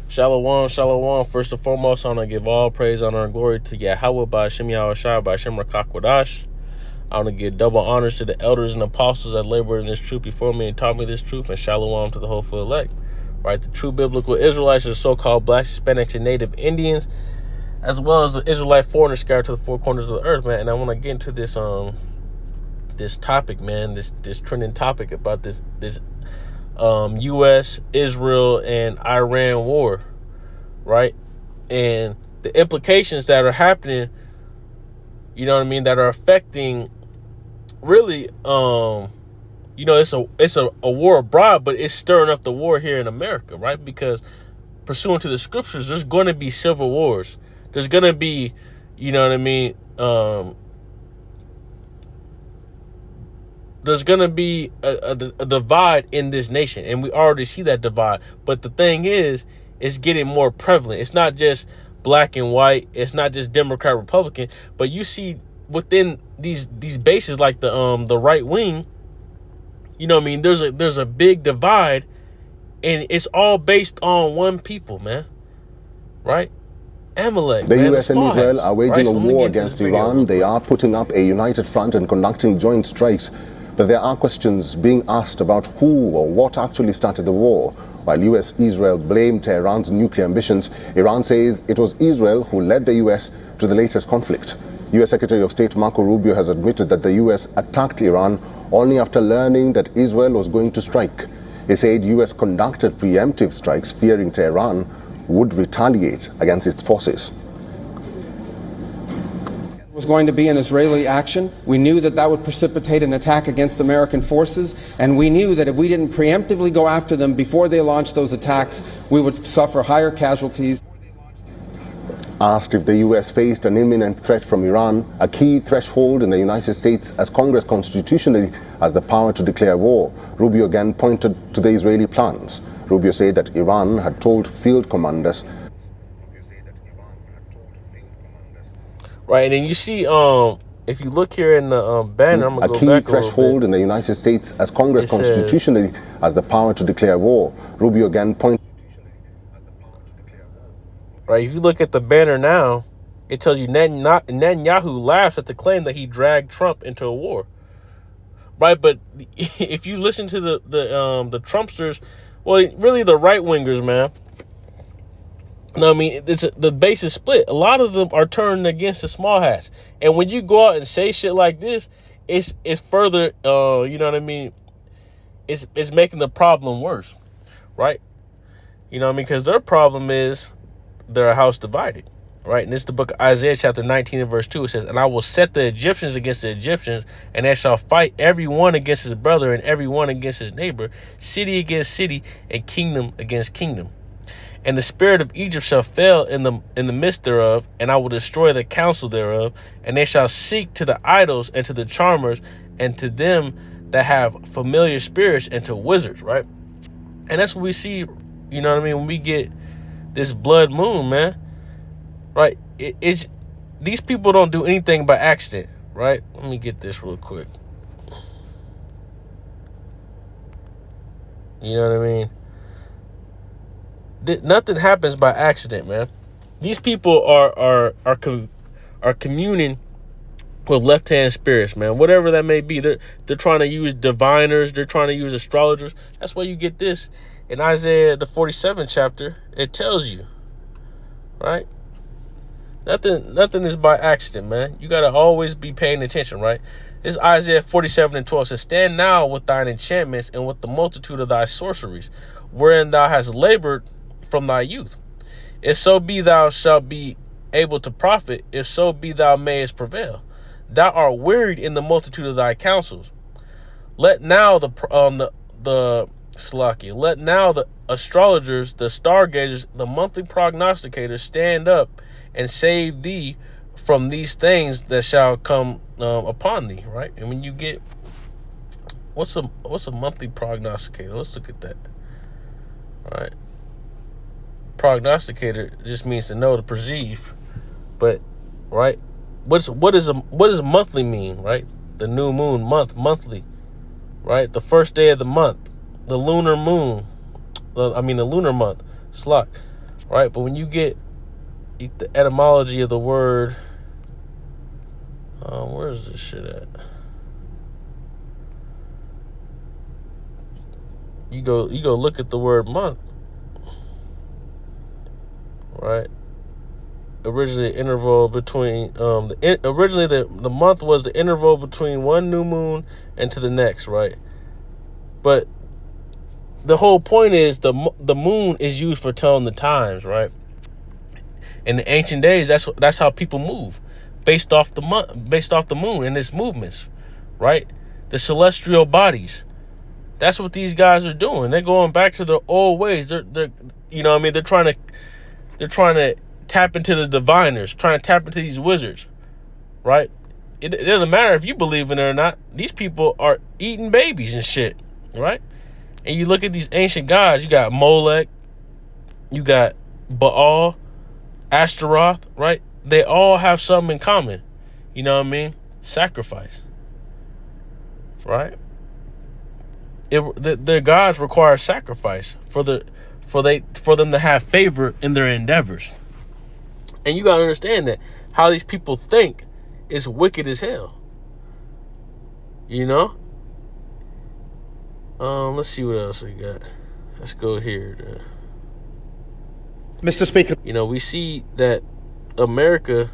Shalom, shalom. First and foremost, I want to give all praise, honor, and glory to Yahweh by Hashem Yahushua by Hashem Rakakwadash. I want to give double honors to the elders and apostles that labored in this truth before me and taught me this truth, and shalom to the hopeful elect. Right, the true biblical Israelites are the so-called blacks, Hispanics, and Native Indians, as well as the Israelite foreigners scattered to the four corners of the earth, man. And I want to get into this topic, man, this trending topic about this U.S., Israel, and Iran war, right? And the implications that are happening, you know what I mean, that are affecting really, it's a war abroad, but it's stirring up the war here in America, right? Because pursuant to the scriptures, there's going to be civil wars. There's going to be, you know what I mean, there's going to be a divide in this nation, and we already see that divide. But the thing is, it's getting more prevalent. It's not just black and white. It's not just Democrat, Republican. But you see within these bases, like the right wing, you know what I mean, there's a big divide, and it's all based on one people, man. Right? Amalek, the man, U.S. and Israel are waging a war against Iran. They are putting up a united front and conducting joint strikes. But there are questions being asked about who or what actually started the war. While U.S.-Israel blamed Tehran's nuclear ambitions, Iran says it was Israel who led the U.S. to the latest conflict. U.S. Secretary of State Marco Rubio has admitted that the U.S. attacked Iran only after learning that Israel was going to strike. He said U.S. conducted preemptive strikes, fearing Tehran would retaliate against its forces. Was going to be an Israeli action. We knew that that would precipitate an attack against American forces, and we knew that if we didn't preemptively go after them before they launched those attacks, we would suffer higher casualties. Asked if the U.S. faced an imminent threat from Iran, a key threshold in the United States as Congress constitutionally has the power to declare war, Rubio again pointed to the Israeli plans. Rubio said that Iran had told field commanders. Right, and then you see, if you look here in the banner, I'm gonna go back a key threshold in the United States as Congress constitutionally has the power to declare war. Rubio again pointed. Right, if you look at the banner now, it tells you Netanyahu laughs at the claim that he dragged Trump into a war. Right, but if you listen to the Trumpsters, well, really the right wingers, man. No, I mean, the base is split. A lot of them are turning against the small hats, and when you go out and say shit like this, it's further, you know what I mean? It's making the problem worse, right? You know what I mean? Because their problem is they're a house divided, right? And this is the book of Isaiah, chapter 19 and verse 2. It says, "And I will set the Egyptians against the Egyptians, and they shall fight every one against his brother, and every one against his neighbor, city against city, and kingdom against kingdom. And the spirit of Egypt shall fail in the midst thereof, and I will destroy the counsel thereof, and they shall seek to the idols and to the charmers, and to them that have familiar spirits, and to wizards," right? And that's what we see, you know what I mean, when we get this blood moon, man. Right? It's these people don't do anything by accident, right? Let me get this real quick. You know what I mean? Nothing happens by accident, man. These people are communing with left-hand spirits, man. Whatever that may be, they're trying to use diviners. They're trying to use astrologers. That's why you get this in Isaiah the 47th chapter. It tells you, right? Nothing is by accident, man. You gotta always be paying attention, right? This Isaiah 47 and 12 says, "Stand now with thine enchantments and with the multitude of thy sorceries, wherein thou hast labored from thy youth. If so be thou shalt be able to profit, if so be thou mayest prevail. Thou art wearied in the multitude of thy counsels. Let now the astrologers, the stargazers, the monthly prognosticators stand up and save thee from these things that shall come upon thee," right? And when you get what's a monthly prognosticator? Let's look at that. All right. Prognosticator just means to know, to perceive, but right, what does a monthly mean, right? The new moon, monthly, right? The first day of the month, the lunar moon, the lunar month, slot. right? But when you get the etymology of the word, where's this shit at? You go look at the word month, right? Originally, interval between originally the month was the interval between one new moon and to the next, right? But the whole point is the moon is used for telling the times, right? In the ancient days, that's how people move, based off the moon and its movements, right? The celestial bodies. That's what these guys are doing. They're going back to the old ways. They're you know what I mean? They're trying to tap into the diviners, trying to tap into these wizards, right? It doesn't matter if you believe in it or not. These people are eating babies and shit, right? And you look at these ancient gods. You got Molech, you got Baal, Ashtaroth, right? They all have something in common. You know what I mean? Sacrifice, right? Their gods require sacrifice for them to have favor in their endeavors. And you gotta understand that how these people think is wicked as hell. You know? Let's see what else we got. Let's go here. Mr. Speaker. You know, we see that America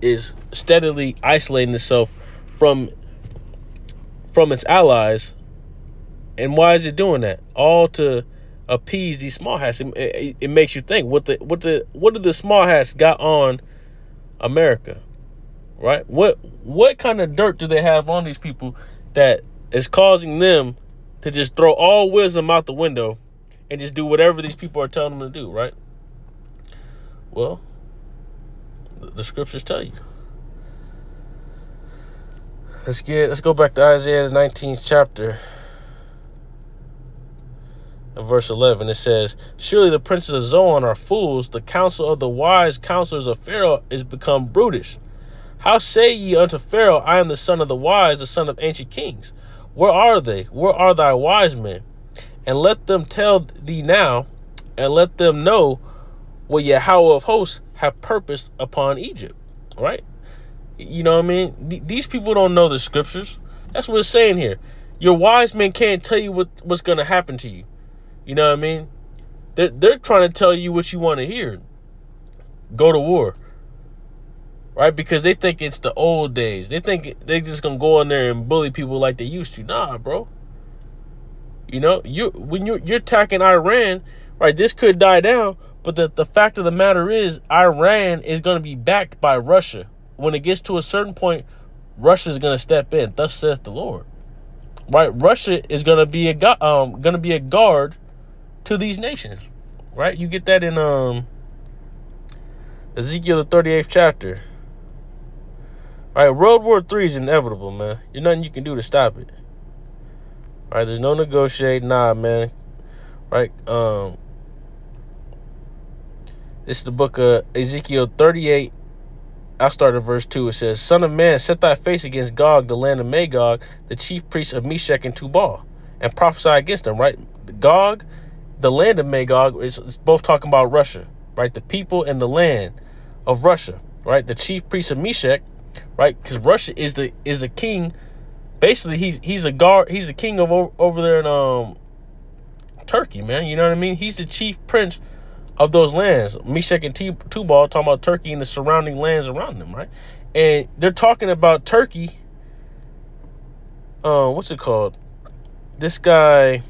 is steadily isolating itself from its allies. And why is it doing that? All to appease these small hats. It makes you think, what do the small hats got on America, right? What kind of dirt do they have on these people that is causing them to just throw all wisdom out the window and just do whatever these people are telling them to do, right? Well, the scriptures tell you. Let's go back to Isaiah the 19th chapter. In verse 11, it says, "Surely the princes of Zoan are fools. The counsel of the wise counselors of Pharaoh is become brutish. How say ye unto Pharaoh, I am the son of the wise, the son of ancient kings? Where are they? Where are thy wise men? And let them tell thee now, and let them know what Yahweh of hosts have purposed upon Egypt." Right? You know what I mean? These people don't know the scriptures. That's what it's saying here. Your wise men can't tell you what's going to happen to you. You know what I mean? They're trying to tell you what you want to hear. Go to war. Right? Because they think it's the old days. They think they're just going to go in there and bully people like they used to. Nah, bro. You know, when you're attacking Iran, right, this could die down. But the fact of the matter is, Iran is going to be backed by Russia. When it gets to a certain point, Russia is going to step in. Thus saith the Lord. Right? Russia is going to be a guard to these nations, right? You get that in Ezekiel the 38th chapter. All right, World War III is inevitable, man. There's nothing you can do to stop it. All right, there's no negotiating, nah, man. Right? It's the book of Ezekiel 38. I'll start at verse 2. It says, "Son of man, set thy face against Gog, the land of Magog, the chief priest of Meshech and Tubal, and prophesy against them," right? Gog, the land of Magog, is both talking about Russia, right? The people and the land of Russia, right? The chief priest of Meshech, right? Because Russia is the king. Basically, he's a guard. He's the king of over there in Turkey, man. You know what I mean? He's the chief prince of those lands. Meshech and Tubal, talking about Turkey and the surrounding lands around them, right? And they're talking about Turkey. What's it called? This guy.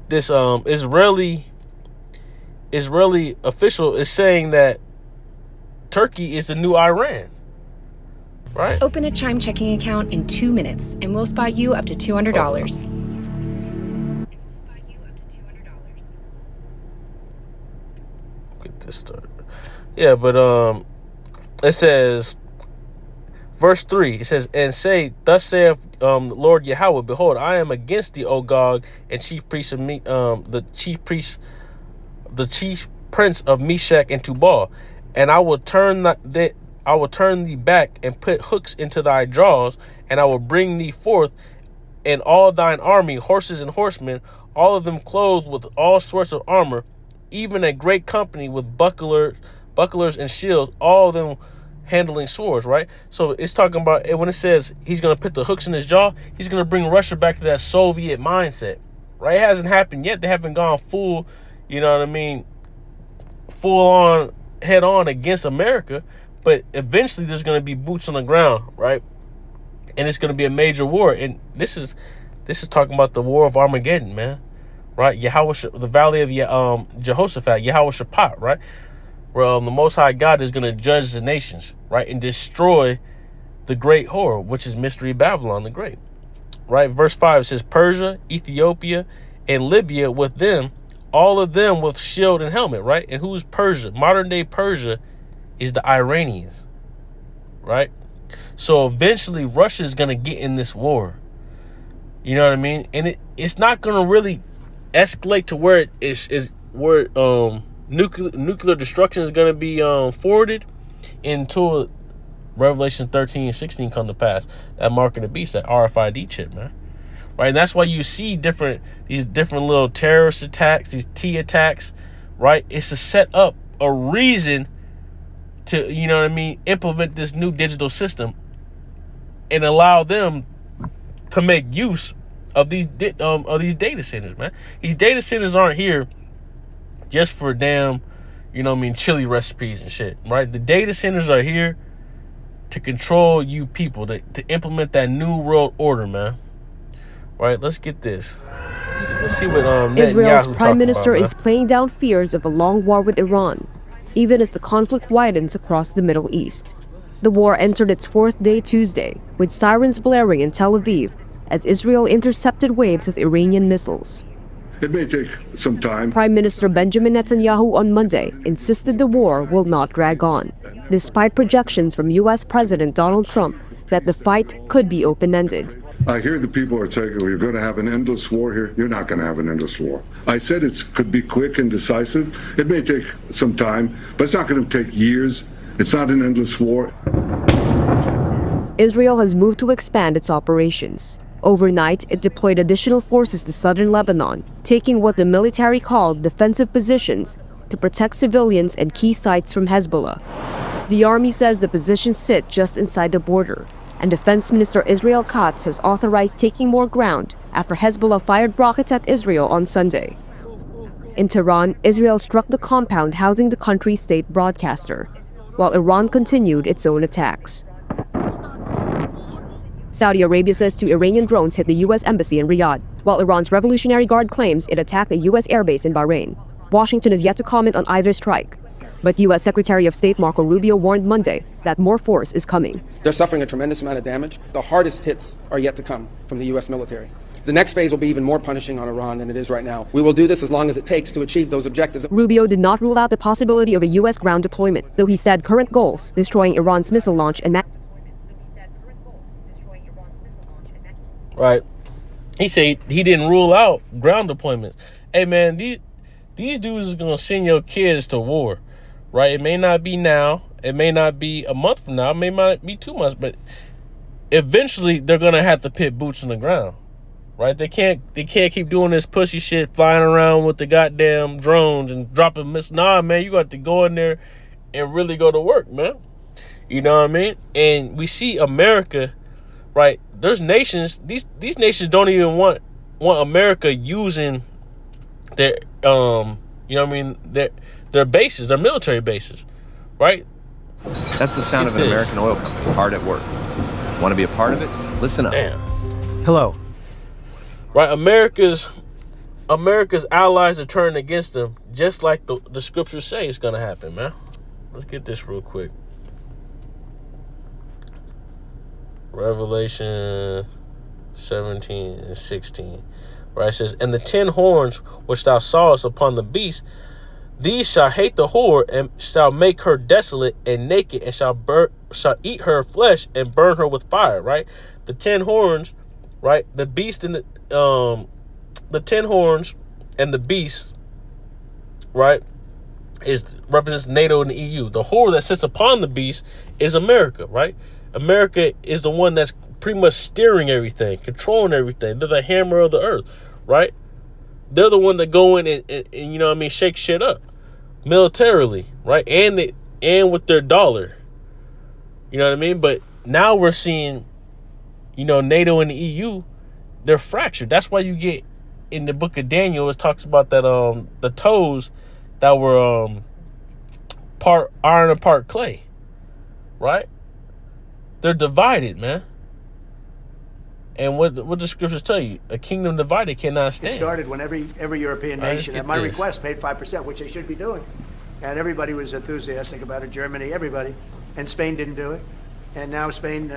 This Israeli official is saying that Turkey is the new Iran, right? Open a Chime checking account in 2 minutes, and we'll spot you up to $200. Get this started. Yeah, but it says, verse 3. It says, "And say, thus saith Lord Yahweh, behold, I am against thee, O Gog, and chief priest of me, the chief prince of Meshech and Tubal, and I will turn thee back and put hooks into thy jaws, and I will bring thee forth and all thine army, horses and horsemen, all of them clothed with all sorts of armor, even a great company with bucklers and shields, all of them handling swords, right? So it's talking about, when it says he's going to put the hooks in his jaw, he's going to bring Russia back to that Soviet mindset, right? It hasn't happened yet. They haven't gone full, you know what I mean, full on, head on against America, but eventually there's going to be boots on the ground, right? And it's going to be a major war. And this is talking about the war of Armageddon, man, right? The valley of Jehoshaphat, Yehoshaphat, right? Where the Most High God is going to judge the nations, right? And destroy the great whore, which is Mystery Babylon the Great, right? Verse 5 says, Persia, Ethiopia, and Libya with them, all of them with shield and helmet, right? And who's Persia? Modern day Persia is the Iranians, right? So eventually Russia is going to get in this war. You know what I mean? And it's not going to really escalate to where nuclear destruction is going to be forwarded until Revelation 13 and 16 come to pass. That mark of the beast, that RFID chip, man. Right? And that's why you see these different little terrorist attacks, these T attacks, right? It's to set up a reason to, you know what I mean, implement this new digital system and allow them to make use of these data centers, man. These data centers aren't here just for damn, you know what I mean, chili recipes and shit, right? The data centers are here to control you people, to implement that new world order, man. Right, let's get this. Let's see what Israel's Netanyahu prime minister about, is playing down fears of a long war with Iran, even as the conflict widens across the Middle East. The war entered its fourth day Tuesday, with sirens blaring in Tel Aviv as Israel intercepted waves of Iranian missiles. It may take some time. Prime Minister Benjamin Netanyahu on Monday insisted the war will not drag on, despite projections from U.S. President Donald Trump that the fight could be open-ended. I hear the people are saying we're going to have an endless war here. You're not going to have an endless war. I said it could be quick and decisive. It may take some time, but it's not going to take years. It's not an endless war. Israel has moved to expand its operations. Overnight, it deployed additional forces to southern Lebanon, taking what the military called defensive positions to protect civilians and key sites from Hezbollah. The army says the positions sit just inside the border, and Defense Minister Israel Katz has authorized taking more ground after Hezbollah fired rockets at Israel on Sunday. In Tehran, Israel struck the compound housing the country's state broadcaster, while Iran continued its own attacks. Saudi Arabia says 2 Iranian drones hit the U.S. embassy in Riyadh, while Iran's Revolutionary Guard claims it attacked a U.S. airbase in Bahrain. Washington is yet to comment on either strike, but U.S. Secretary of State Marco Rubio warned Monday that more force is coming. They're suffering a tremendous amount of damage. The hardest hits are yet to come from the U.S. military. The next phase will be even more punishing on Iran than it is right now. We will do this as long as it takes to achieve those objectives. Rubio did not rule out the possibility of a U.S. ground deployment, though he said current goals, destroying Iran's missile launch and right? He said he didn't rule out ground deployment. Hey, man, these dudes are going to send your kids to war, right? It may not be now. It may not be a month from now. It may not be 2 months, but eventually they're going to have to put boots on the ground, right? They can't keep doing this pussy shit, flying around with the goddamn drones and dropping missiles. Nah, man, you got to go in there and really go to work, man. You know what I mean? And we see America, right? There's nations, these nations don't even want America using their you know what I mean, their bases, their military bases, right? That's the sound of an American oil company hard at work. Want to be a part of it? Listen up. Damn. Hello. Right, America's allies are turning against them, just like the scriptures say it's gonna happen, man. Let's get this real quick. Revelation 17 and 16. Right, it says, and the 10 horns which thou sawest upon the beast, these shall hate the whore, and shall make her desolate and naked, and shall eat her flesh and burn her with fire. Right, the 10 horns, right, the beast and the 10 horns and the beast, right, represents NATO and the EU. The whore that sits upon the beast is America, right? America is the one that's pretty much steering everything, controlling everything. They're the hammer of the earth, right? they're the one that go in and you know what I mean, shake shit up militarily, right? And with their dollar. You know what I mean? But now we're seeing, you know, NATO and the EU, they're fractured. That's why you get in the book of Daniel, it talks about that the toes that were part iron and part clay. Right? They're divided, man. And what the scriptures tell you? A kingdom divided cannot stand. It started when every European nation, at my request, paid 5%, which they should be doing. And everybody was enthusiastic about it. Germany, everybody. And Spain didn't do it. And now Spain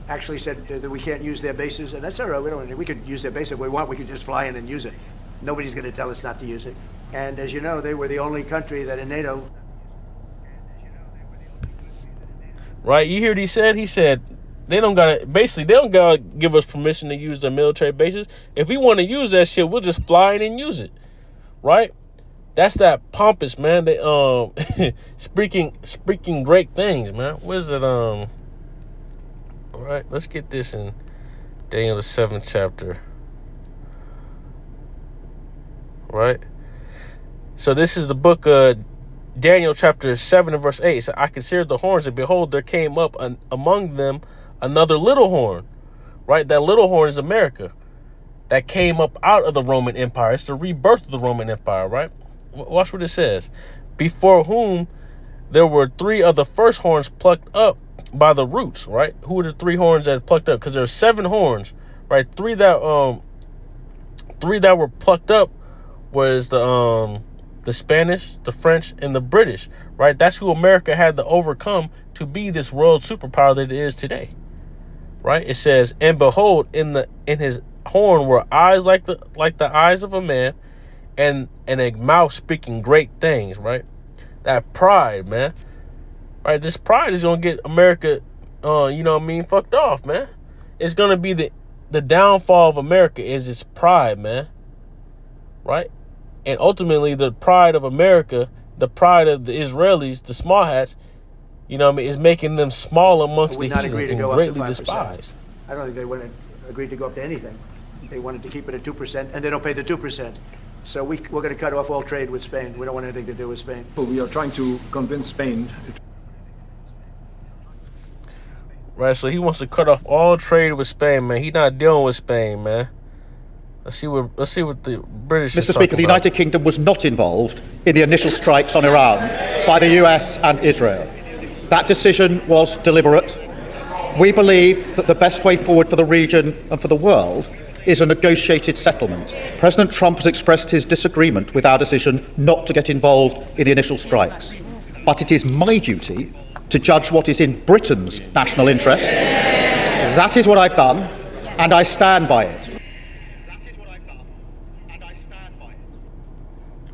actually said that we can't use their bases. And that's all right. We could use their bases if we want. We could just fly in and use it. Nobody's going to tell us not to use it. And as you know, they were the only country that in NATO. Right? You hear what he said? He said, they don't gotta give us permission to use their military bases. If we want to use that shit, we'll just fly in and use it. Right? That's that pompous, man. They speaking great things, man. Where's it? All right, let's get this in Daniel the 7th chapter. Right? So this is the book of Daniel chapter 7 and verse 8. So I considered the horns, and behold, there came up among them another little horn. Right? That little horn is America. That came up out of the Roman Empire. It's the rebirth of the Roman Empire, right? Watch what it says. Before whom there were 3 of the first horns plucked up by the roots, right? Who were the 3 horns that plucked up? Because there are 7 horns, right? 3 that were plucked up was the Spanish, the French, and the British, right? That's who America had to overcome to be this world superpower that it is today, right? It says, and behold, in his horn were eyes like the eyes of a man, and a mouth speaking great things, right? That pride, man. Right? This pride is gonna get America, you know what I mean, fucked off, man. It's gonna be the downfall of America is its pride, man. Right? And ultimately the pride of America, the pride of the Israelis, the small hats, you know what I mean, is making them small amongst the heathen and greatly despised. I don't think they would have agreed to go up to anything. They wanted to keep it at 2%, and they don't pay the 2%. So we're going to cut off all trade with Spain. We don't want anything to do with Spain. We are trying to convince Spain. Right, so he wants to cut off all trade with Spain, man. He's not dealing with Spain, man. Let's see what the British. Mr. Speaker, the United Kingdom was not involved in the initial strikes on Iran by the US and Israel. That decision was deliberate. We believe that the best way forward for the region and for the world is a negotiated settlement. President Trump has expressed his disagreement with our decision not to get involved in the initial strikes. But it is my duty to judge what is in Britain's national interest. That is what I've done, and I stand by it.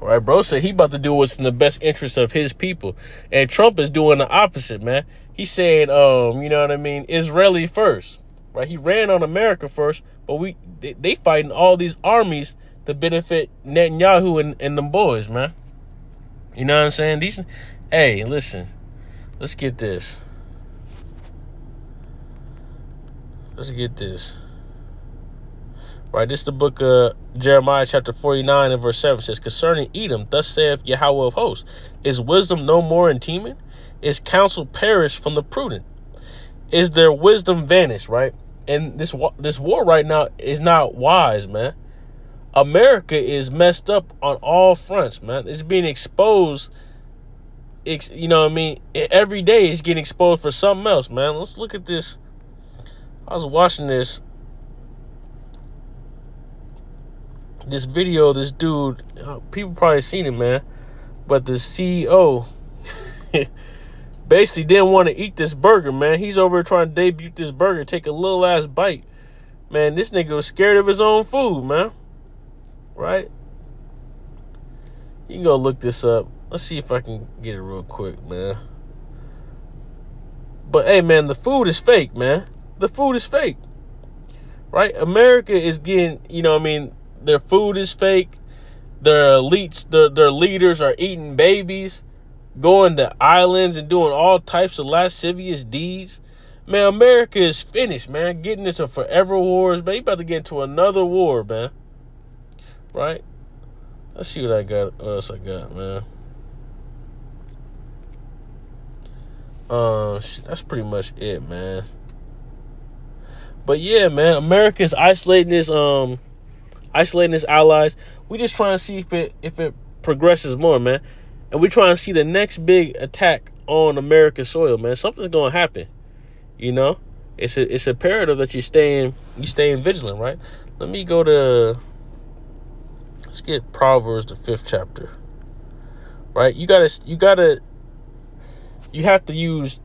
All right, bro said he about to do what's in the best interest of his people. And Trump is doing the opposite, man. He's saying, you know what I mean, Israeli first. Right? He ran on America first, but they fighting all these armies to benefit Netanyahu and them boys, man. You know what I'm saying? Hey, listen. Let's get this. Right, this is the book of Jeremiah chapter 49 and verse 7 says, concerning Edom, thus saith Yahweh of hosts, is wisdom no more in Teman? Is counsel perished from the prudent? Is their wisdom vanished, right? And this war right now is not wise, man. America is messed up on all fronts, man. It's being exposed. You know what I mean? Every day it's getting exposed for something else, man. Let's look at this. I was watching this video of this dude. People probably seen it, man. But the CEO basically didn't want to eat this burger, man. He's over here trying to debut this burger, take a little ass bite. Man, this nigga was scared of his own food, man. Right? You can go look this up. Let's see if I can get it real quick, man. But, hey, man, the food is fake, man. The food is fake. Right? America is getting, you know what I mean, their food is fake. Their elites, their leaders are eating babies, going to islands and doing all types of lascivious deeds. Man, America is finished, man. Getting into forever wars, man. You about to get into another war, man. right? Let's see what else I got, man. That's pretty much it, man. But yeah, man, America's isolating its allies. We just trying to see if it progresses more, man. And we trying to see the next big attack on American soil, man. Something's gonna happen. You know? It's imperative that you staying vigilant, right? Let me go to, let's get Proverbs, the 5th chapter. Right? You have to use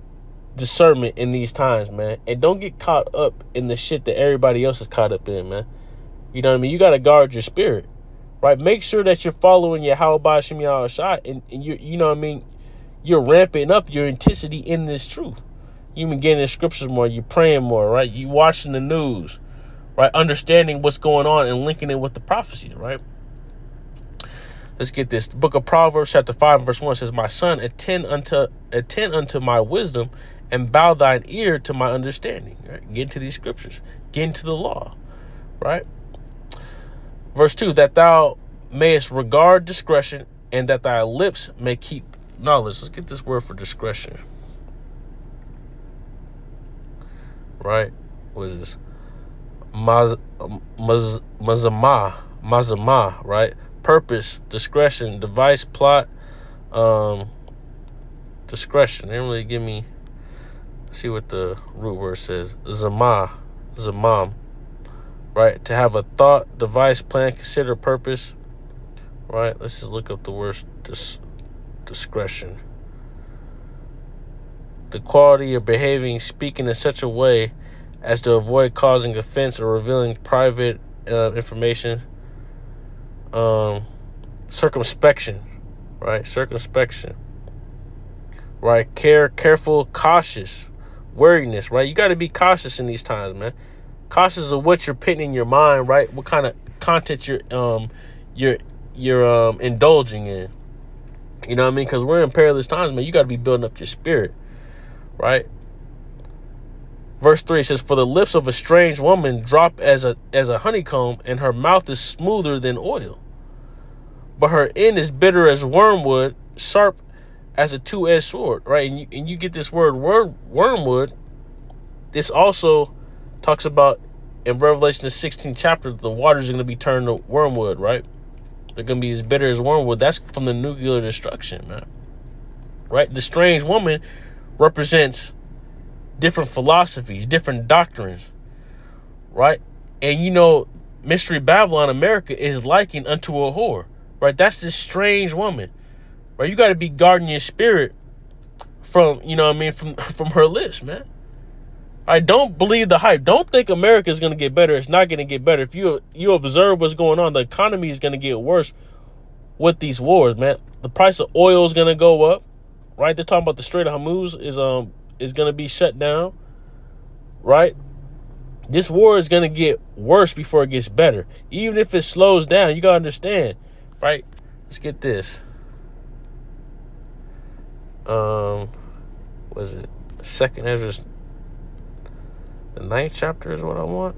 discernment in these times, man. And don't get caught up in the shit that everybody else is caught up in, man. You know what I mean? You got to guard your spirit, right? Make sure that you're following your Yahweh Shem Shai, and you know what I mean? You're ramping up your intensity in this truth. You've been getting in scriptures more. You're praying more, right? You watching the news, right? Understanding what's going on and linking it with the prophecy, right? Let's get this. The book of Proverbs, chapter 5, verse 1 says, "My son, attend unto my wisdom, and bow thine ear to my understanding." Right? Get into these scriptures. Get into the law, right? Verse 2, "That thou mayest regard discretion, and that thy lips may keep knowledge." Let's get this word for discretion. Right? What is this? Mazama, right? Purpose, discretion, device, plot, discretion. They didn't really give me, see what the root word says. Zamam, right? To have a thought, device, plan, consider, purpose, right? Let's just look up the word discretion. The quality of behaving, speaking in such a way as to avoid causing offense or revealing private information. Circumspection, right? Circumspection, right? Careful, cautious, wariness, right? You got to be cautious in these times, man. Cautious of what you're putting in your mind, right? What kind of content you're indulging in. You know what I mean? Because we're in perilous times, man. You got to be building up your spirit, right? Verse 3 says, "For the lips of a strange woman drop as a honeycomb, and her mouth is smoother than oil. But her end is bitter as wormwood, sharp as a two-edged sword," right? And you get this word wormwood. This also talks about in Revelation the 16th chapter, the waters are going to be turned to wormwood, right? They're going to be as bitter as wormwood. That's from the nuclear destruction, man. Right? The strange woman represents different philosophies, different doctrines, right? And you know, Mystery Babylon, America, is likened unto a whore, right? That's this strange woman, right? You got to be guarding your spirit from, you know what I mean, from her lips, man. All right, don't believe the hype. Don't think America is going to get better. It's not going to get better. If you observe what's going on, the economy is going to get worse with these wars, man. The price of oil is going to go up, right? They're talking about the Strait of Hormuz is going to be shut down, right? This war is going to get worse before it gets better. Even if it slows down, you got to understand, right? Let's get this. Was it 2nd Ezra? The 9th chapter is what I want.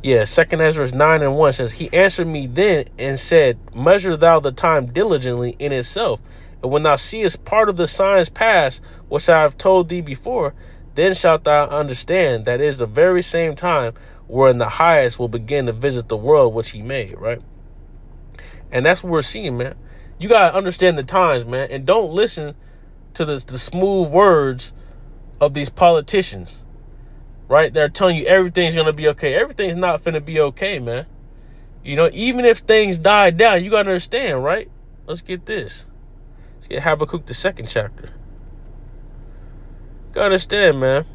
Yeah, 2nd Ezra 9:1 says, "He answered me then and said, Measure thou the time diligently in itself. And when thou seest part of the signs pass, which I have told thee before, then shalt thou understand that it is the very same time wherein the highest will begin to visit the world which he made," right? And that's what we're seeing, man. You got to understand the times, man. And don't listen to the smooth words of these politicians, right? They're telling you everything's going to be okay. Everything's not finna be okay, man. You know, even if things die down, you got to understand, right? Let's get this. Let's get Habakkuk, the 2nd chapter. You got to understand, man.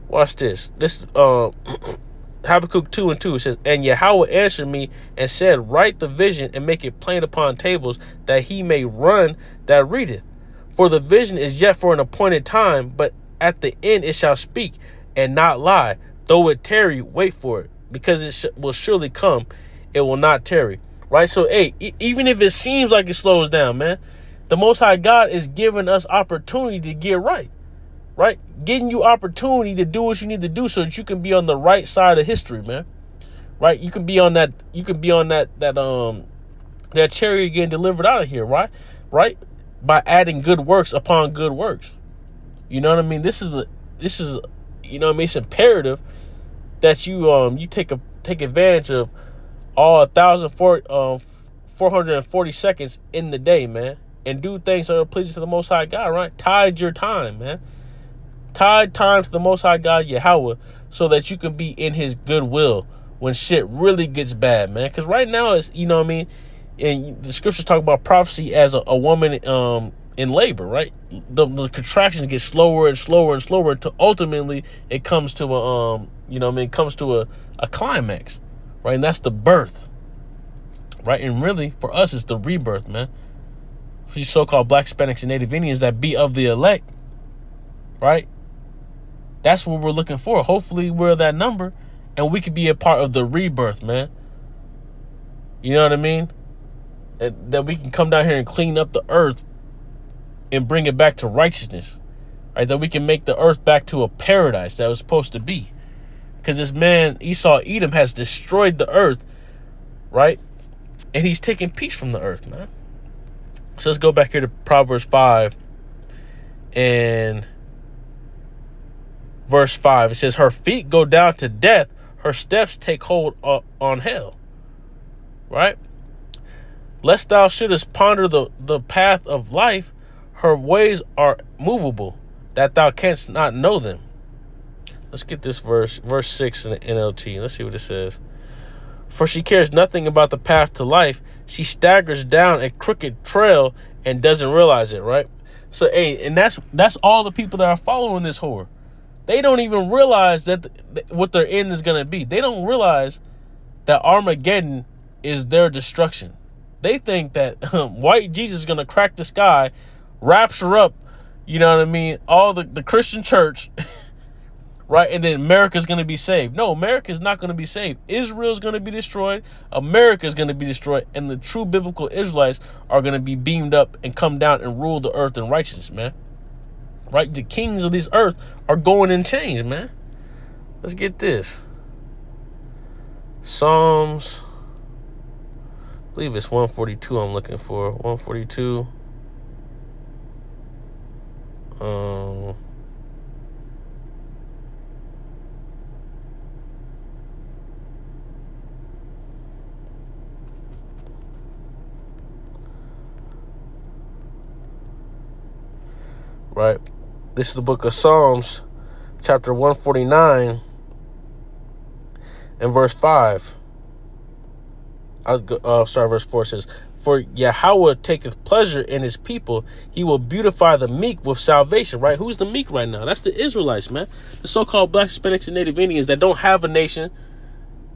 Watch this. This, Habakkuk 2:2 says, "And Yahweh answered me and said, Write the vision and make it plain upon tables, that he may run that readeth. For the vision is yet for an appointed time, but at the end it shall speak and not lie. Though it tarry, wait for it, because it will surely come. It will not tarry." Right? So, hey, even if it seems like it slows down, man, the Most High God is giving us opportunity to get right. Right? Getting you opportunity to do what you need to do so that you can be on the right side of history, man. right? You can be on that that chariot getting delivered out of here, right? By adding good works upon good works. You know what I mean? This is you know what I mean? It's imperative that you take advantage of all 1,440 seconds in the day, man, and do things that are pleasing to the Most High God, right? Tide your time, man. Tide time to the Most High God, Yahweh, so that you can be in His goodwill when shit really gets bad, man. Because right now, it's, you know what I mean? And the scriptures talk about prophecy as a woman in labor, right? The contractions get slower and slower and slower until ultimately it comes to a it comes to a climax, right? And that's the birth, right? And really, for us, it's the rebirth, man. For these so-called Black, Hispanics, and Native Indians that be of the elect, right? That's what we're looking for. Hopefully, we're that number, and we could be a part of the rebirth, man. You know what I mean? That we can come down here and clean up the earth and bring it back to righteousness, right? That we can make the earth back to a paradise that it was supposed to be. Because this man, Esau, Edom, has destroyed the earth, right? And he's taking peace from the earth, man. So let's go back here to Proverbs 5 and verse 5. It says, her feet go down to death, her steps take hold on hell, right? Lest thou shouldest ponder the path of life, her ways are movable, that thou canst not know them. Let's get this verse 6 in the NLT. Let's see what it says. For she cares nothing about the path to life. She staggers down a crooked trail and doesn't realize it, right? So, hey, and that's all the people that are following this whore. They don't even realize that what their end is going to be. They don't realize that Armageddon is their destruction. They think that white Jesus is going to crack the sky, rapture up, you know what I mean, all the Christian church, right? And then America's going to be saved. No, America is not going to be saved. Israel is going to be destroyed. America is going to be destroyed. And the true biblical Israelites are going to be beamed up and come down and rule the earth in righteousness, man. Right? The kings of this earth are going in chains, man. Let's get this. Psalms, I believe it's 142 I'm looking for. 142. Right. This is the book of Psalms, chapter 149 and verse 5. Verse 4 says, for Yahweh taketh pleasure in his people. He will beautify the meek with salvation, right? Who's the meek right now? That's the Israelites, man. The so-called Black, Hispanics, and Native Indians that don't have a nation.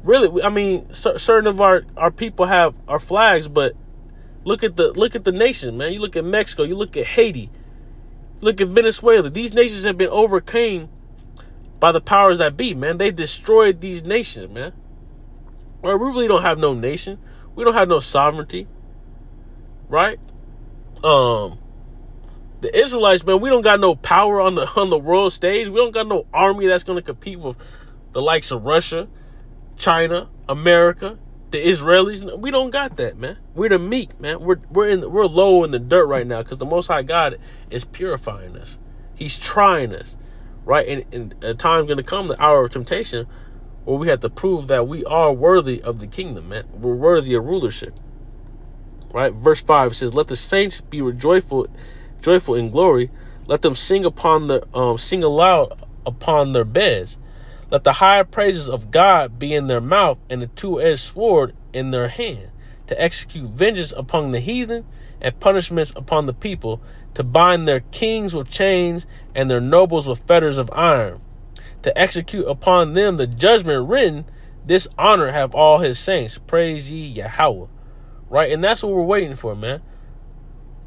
Really, I mean, certain of our people have our flags, but look at the nation, man. You look at Mexico, you look at Haiti, look at Venezuela. These nations have been overcome by the powers that be, man. They destroyed these nations, man. Well, we really don't have no nation. We don't have no sovereignty, right? The Israelites, man, we don't got no power on the world stage. We don't got no army that's going to compete with the likes of Russia, China, America, the Israelis. We don't got that, man. We're the meek, man. We're low in the dirt right now because the Most High God is purifying us. He's trying us, right? And a time's going to come, the hour of temptation, where we have to prove that we are worthy of the kingdom, man. We're worthy of rulership, right? Verse 5 says, let the saints be joyful in glory. Let them sing sing aloud upon their beds. Let the high praises of God be in their mouth and a two-edged sword in their hand, to execute vengeance upon the heathen and punishments upon the people, to bind their kings with chains and their nobles with fetters of iron, to execute upon them the judgment written. This honor have all his saints. Praise ye Yahweh. Right? And that's what we're waiting for, man.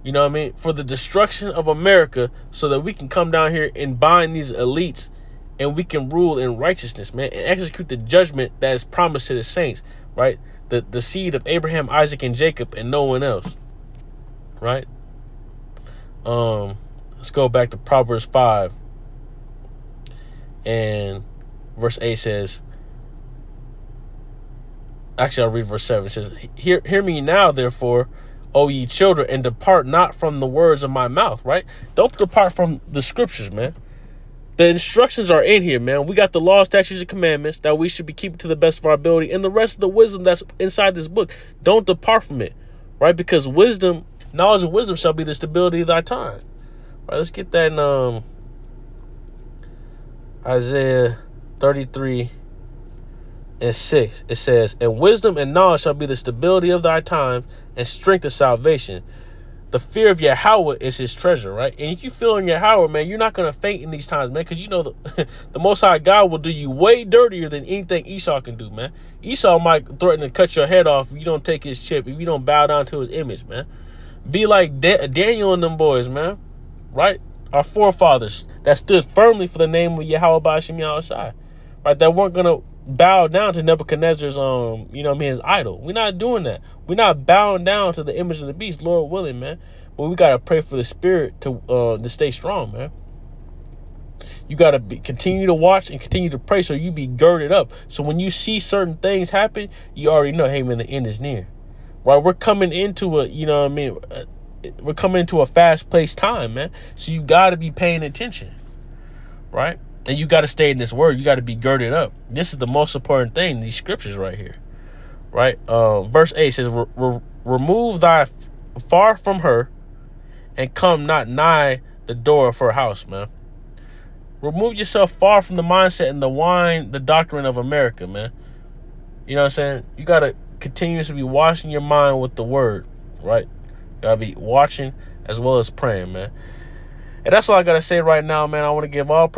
You know what I mean? For the destruction of America, so that we can come down here and bind these elites and we can rule in righteousness, man, and execute the judgment that is promised to the saints, right? The seed of Abraham, Isaac, and Jacob, and no one else, right? Let's go back to Proverbs 5. And verse 8 says, Actually, I'll read verse 7. It says, hear me now, therefore, O ye children, and depart not from the words of my mouth, right? Don't depart from the scriptures, man. The instructions are in here, man. We got the law, statutes, and commandments that we should be keeping to the best of our ability, and the rest of the wisdom that's inside this book. Don't depart from it, right? Because knowledge of wisdom shall be the stability of thy time. Right, let's get that in Isaiah 33 and 6. It says, and wisdom and knowledge shall be the stability of thy times, and strength of salvation. The fear of Yahweh is his treasure, right? And if you feel in Yahweh, man, you're not going to faint in these times, man, because you know the Most High God will do you way dirtier than anything Esau can do, man. Esau might threaten to cut your head off if you don't take his chip, if you don't bow down to his image, man. Be like Daniel and them boys, man, right? Our forefathers that stood firmly for the name of Yahweh Ba'ashem Yahushai, right? That weren't going to bow down to Nebuchadnezzar's, his idol. We're not doing that. We're not bowing down to the image of the beast, Lord willing, man. But we got to pray for the spirit to stay strong, man. You got to continue to watch and continue to pray so you be girded up. So when you see certain things happen, you already know, hey, man, the end is near. Right? We're coming into we're coming into a fast-paced time, man. So you got to be paying attention, right? And you got to stay in this word. You got to be girded up. This is the most important thing, these scriptures right here, right? Verse 8 says, remove thy far from her and come not nigh the door of her house, man. Remove yourself far from the mindset and the doctrine of America, man. You know what I'm saying? You got to continuously be washing your mind with the word, right? You got to be watching as well as praying, man. And that's all I got to say right now, man. I want to give all praise